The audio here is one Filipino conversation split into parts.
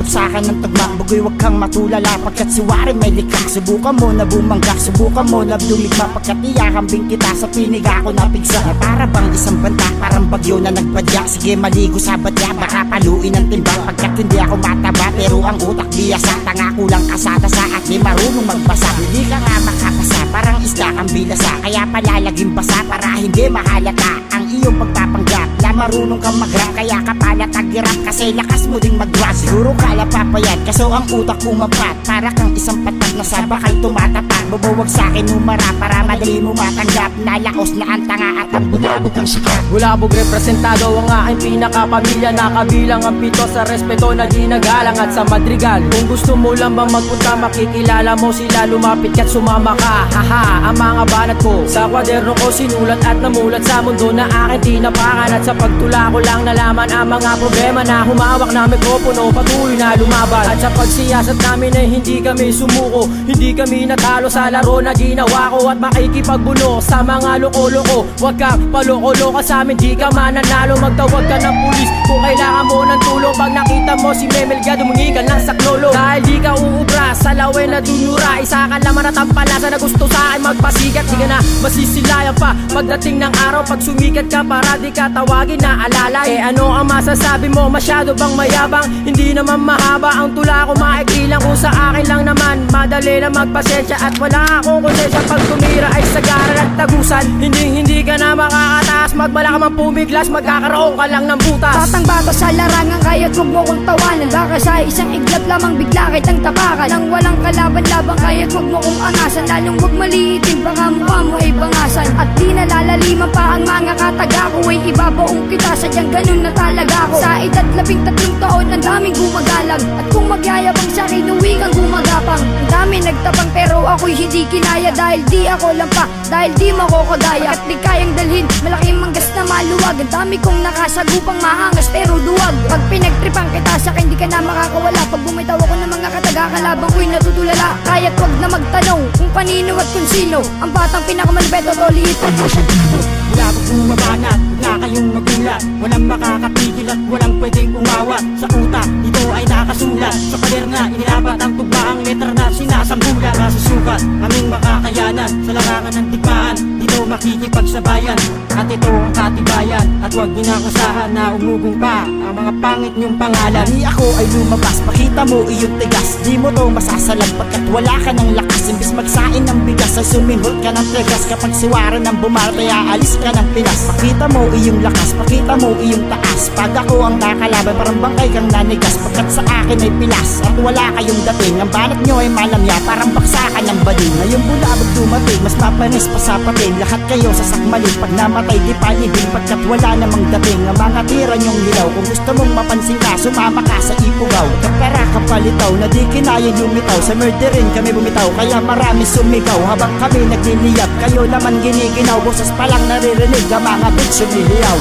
Umabot sa'kin ng tugma, bugoy wag kang matulala. Pagkat si Wari may likha, subukan mo na bumangga, subukan mo na lumigma. Pagkat iyakambing kita sa piniga ko na pigsa. Na para bang isang banta, parang bagyo na nagbadya. Sige maligo sa badya, baka paluin ang timbang. Pagkat hindi ako mataba, pero ang utak biyasa. Tanga kulang kasata-sa at di marunong magbasa. Hindi ka nga makapasa, parang isda kang bilasa. Kaya palalaging basa para hindi mahalata ang iyong pagpapanggap. Na marunong kang mag-rap, kaya ka pala tag-rap. Kasi lakas mo ding mag-rap. Siguro kala papayat, kaso ang utak umapat. Para kang isang patak na sa bakal tumatapak. Bubawag sa'kin numara para madali mo matanggap. Nalaos na ang tanga at ang bulabog ang sikat. Bulabog representado ang aking pinakapamilya. Nakabilang ang pito sa respeto na ginagalang at sa madrigal. Kung gusto mo lang ba magpunta, makikilala mo sila. Lumapit ka't sumama ka. Haha, ang mga banat ko sa kwaderno ko sinulat at namulat sa mundo na aking tinapakan. At sa pagtula ko lang nalaman ang mga problema na humawak na mikropono, patuloy na lumaban. At sa pagsiyasat namin ay hindi kami sumuko, hindi kami natalo sa laro na ginawa ko. At makikipagbuno sa mga loko-loko. Huwag kang paloko-loko sa amin, di ka mananalo. Magtawag ka ng pulis kung kailangan mo ng tulong. Pag nakita mo si Memelga, dumungi ka lang sa klolo. Dahil di ka uubra sa lawen na dunura. Isa ka laman at ang palasa na gusto sa akin magpasikat. Di ka na masisilayan pa pagdating ng araw. Pag sumikat ka para di ka tawagin na alalay. Ano ang masasabi mo? Masyado bang mayabang? Hindi naman mahaba ang tula ko, maikli lang. Kung sa akin lang naman, madali na magpasensya. At wala akong konsensya pag tumira ay sagaran at tagusan. Hindi ka na makakataas, magbala ka man pumiglas, magkakaroon ka lang ng butas. Batang bata sa larangan, kaya't huwag mo kong tawanan. Baka sa isang iglap lamang bigla kitang tapakan. Nang walang kalaban-laban, kaya't huwag mo kong angasan. Lalong huwag maliitin, baka mukha mo ay bangasan. At di nalalaliman pa ang mga kataga ko, ay ibabaong kita, sadyang ganun na talaga ko. Sa edad 13 taon, ang daming gumagalang. At kung magyayabang sa'kin, uwi kang gumagapang. Ang dami nagtapang pero ako'y hindi kinaya. Dahil di ako lampa, dahil di makokagaya. At di kayang dalhin, malaking manggas na maluwag. Ang dami kong nakasagupang mahangas pero duwag. Pag pinagtripang kita sa'kin, di ka na makakawala. Pag bumitaw ako ng mga kataga, kalabang ko'y natutulala. Kaya't wag na magtanong kung kanino at kung sino ang batang pinakamalbeto, toliit at masagino. Bulabog bumabanat, na kayong magulat. Walang makakapigil at walang pwedeng umawat. Sa utak, ito ay nakasulat. Sa pader nga, inilapat ang tugma. Ang letra na sinasambula. Nasusukat, aming makakayanan. Sa larangan ng digmaan, dito makikipagsabayan. At ito ang katibayan. At huwag ginakasahan na umugong pa ang mga pangit niyong pangalan. Di ako ay lumabas, pakita mo iyong tigas. Di mo to masasalag pagkat wala ka ng lakas. Imbis magsain ng bigas ay suminhol ka ng tigas. Kapag siwara ng bumarte, aalis ka ng pilas. Pakita mo iyong lakas, pakita mo iyong taas. Pag ako ang nakalaban, parang bangkay kang nanigas. Pagkat sa akin ay pilas at wala kayong dating. Ang banat nyo ay malamya, parang baksakan ng bading. Ngayong bulabog dumating, mas mapanis pa sa pating. Lahat kayo sasakmalin, pag namatay di palibing. Pagkat wala namang dating ang mga tira nyong hilaw. Kung gusto mong mapansin ka, sumama ka sa ipugaw. Kapara ka palitaw na di kinaya lumitaw. Sa murderin kami bumitaw, kaya marami sumigaw. Habang kami nagliliyap, kayo naman giniginaw. Boses pa lang naririnig ang mga bitch sumihiyaw.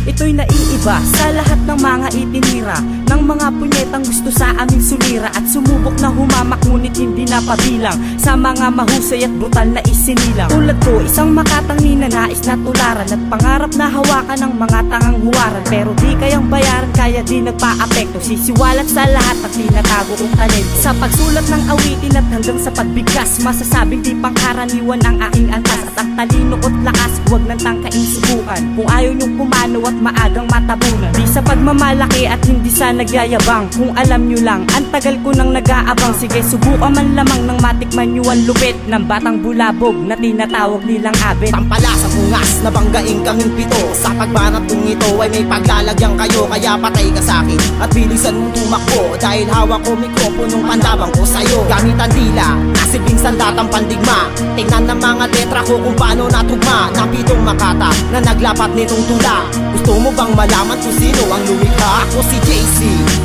Ito'y naiiba sa lahat ng mga itinira ng mga punyetang gusto sa aming sulira. At sumubok na humamak ngunit hindi napabilang sa mga mahusay at brutal na isinilang. Tulad ko, isang makatang ninanais na tularan at pangarap na hawakan ng mga tangang huwaran. Pero di kayang bayaran, kaya di nagpa-apekto. Sisiwalat sa lahat at tinatago kong talento. Sa pagsulat ng awitin at hanggang sa pagbigkas, masasabing di pangkaraniwan ang aking antas. At ang talino ko't lakas, huwag nang tangkain subukan. Kung ayaw niyong pumano at maagang matabunan, di sa pagmamalaki at hindi sa nagyayabang. Kung alam nyo lang, ang tagal ko nang nag-aabang. Sige, subukan man lamang nang matikman nyo ang lupit ng batang bulabog na tinatawag nilang abet. Tampala sa bungas, nabanggain kaming pito. Sa pagbanat kong ito ay may paglalagyan kayo. Kaya patay ka sa'kin at bilisan mong tumakbo. Dahil hawak ko mikroponong pandabang ko sa'yo. Gamit ang dila, nasilbing sandatang pandigma. Tingnan ng mga letra ko kung paano natugma. Napitong makata na naglapat nitong tula. Gusto mo bang malaman kung sino ang lumikha? Ako si JC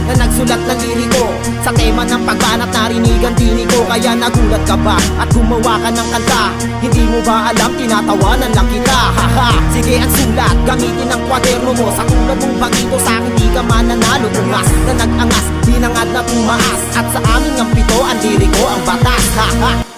na nagsulat ng liriko. Sa tema ng pagbanat narinigan tinig ko. Kaya nagulat ka ba at gumawa ka ng kanta? Hindi mo ba alam tinatawanan lang kita? Haha, sige ang sulat, gamitin ang kwaderno mo. Sa tulad mong bagito sa akin di ka mananalo. Ungas na nag-angas, dinangad na tumaas. At sa aming ang pito ang liriko ang batas. Haha.